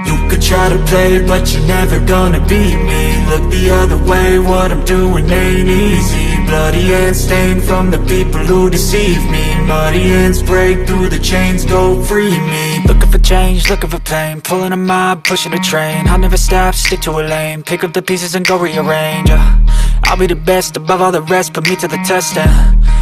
You could try to play, but you're never gonna beat me. Look the other way, what I'm doing ain't easy. Bloody hands stained from the people who deceive me. Muddy hands break through the chains, go free me. Looking for change, looking for pain. Pulling a mob, pushing a train. I'll never stop, stick to a lane. Pick up the pieces and go rearrange. I'll be the best above all the rest, put me to the test and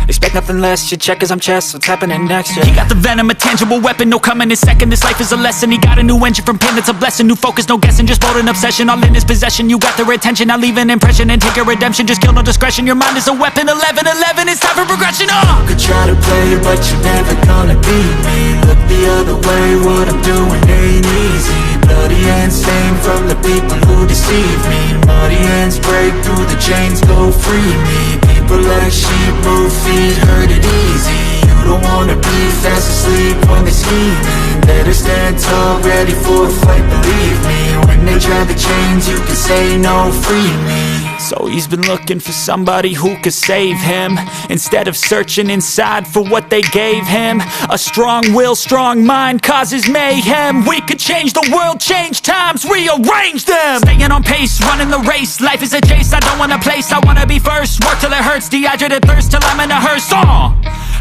expect nothing less, you check as I'm chess, what's happening next, yeah. He got the venom, a tangible weapon, no coming in second. This life is a lesson, he got a new engine from pain, that's a blessing. New focus, no guessing, just bold and obsession, all in his possession. You got their attention, I'll leave an impression and take a redemption. Just kill, no discretion, your mind is a weapon. 11-11, it's time for progression, You could try to play, but you're never gonna beat me. Look the other way, what I'm doing ain't easy. Bloody hands stained from the people who deceive me. Muddy hands break through the chains, go free me. People like sheep move feet, hurt it easy. You don't wanna be fast asleep when they're scheming. Better stand tall, ready for a fight, believe me. When they try the chains, you can say no, free me. So he's been looking for somebody who could save him, instead of searching inside for what they gave him. A strong will, strong mind causes mayhem. We could change the world, change times, rearrange them. Staying on pace, running the race. Life is a chase, I don't want a place, I wanna be first. Work till it hurts, dehydrated thirst till I'm in a hearse.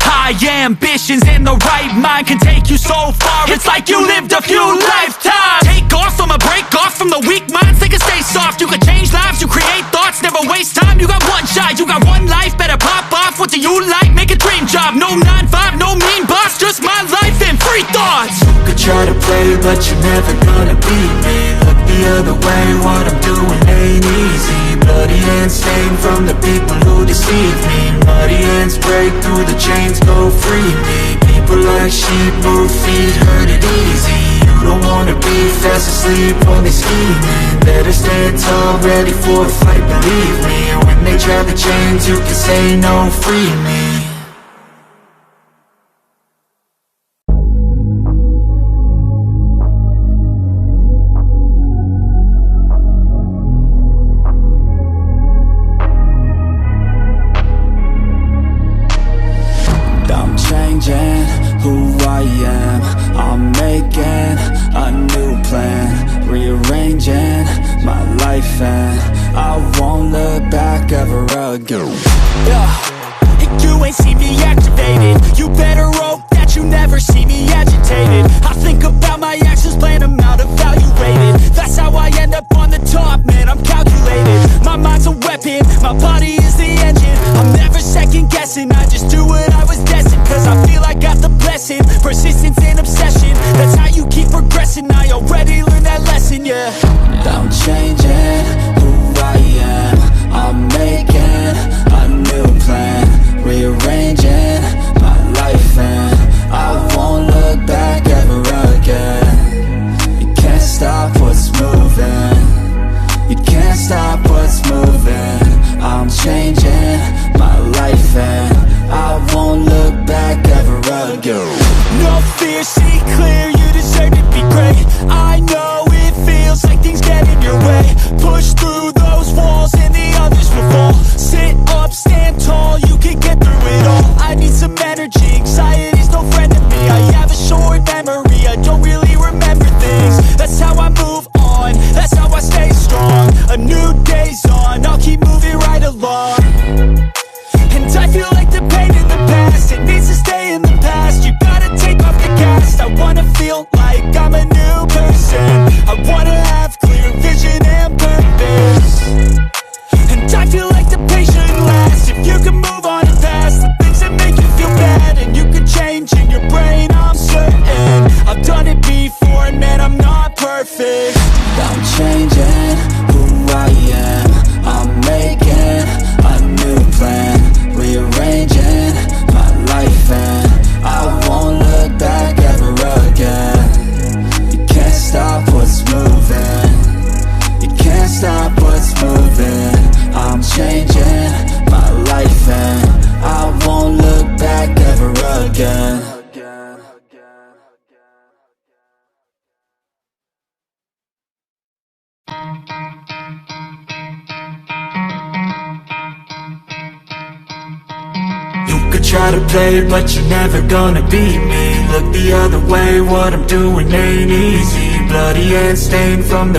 High ambitions in the right mind can take you so far. It's like you lived a few lifetimes. Take off from a break off from the weak minds, they can stay soft. You can change lives, you create thoughts, never waste time. You got one shot, you got one life, better pop off. What do you like? Make a dream job. No 9-5, no mean boss, just my life and free thoughts. You could try to play, but you're never gonna beat me. Look the other way, what I'm doing ain't easy. Bloody hands stained from the people who deceive me. Muddy hands break through the chains, go free me. People like sheep move feet, hurt it easy. You don't wanna be fast asleep when they're scheming. Better stand tall, ready for a fight, believe me. When they try the chains, you can say no, free me. Who I am, I'm making a new plan, rearranging my life and I won't look back ever again. You ain't see me activated, you better hope that you never see me agitated. I think about my actions, plan them out, evaluated. That's how I end up on the top, man, I'm calculated. My mind's a weapon, my body is the engine. I'm never second guessing, I just do what I was destined. Cause I feel I got the blessing, persistence and obsession. That's how you keep progressing, I already learned that lesson, yeah. I'm changing who I am, I'm making a new plan, rearranging my life and I won't look back ever again. You can't stop what's moving, you can't stop what's moving. I'm changing my life and I won't look back ever again. No fear, see clear, you deserve to be great. I know it feels like things get in your way. Push through those walls and the others will fall. Sit up, stand tall, you can get through it all. I need some energy, anxiety's no friend to me. I have a short memory, I don't really remember things. That's how I move on, that's how I stay strong. A new day's on, I'll keep moving right along. And I feel like the pain in the past, it needs to stay in the past. You gotta take off the cast. I wanna feel like I'm a new person. I wanna have clear vision and purpose. And I feel like the pain shouldn't last. If you can move on and past the things that make you feel bad, and you can change in your brain, I'm certain. I've done it before and man, I'm not perfect. I'm changing who I am, I'm making a new plan, rearranging my life and I won't look back ever again. You can't stop what's moving, you can't stop what's moving. I'm changing my life and I won't look back ever again. try to play, but you're never gonna beat me. Look the other way, what I'm doing ain't easy. Bloody hands stained from the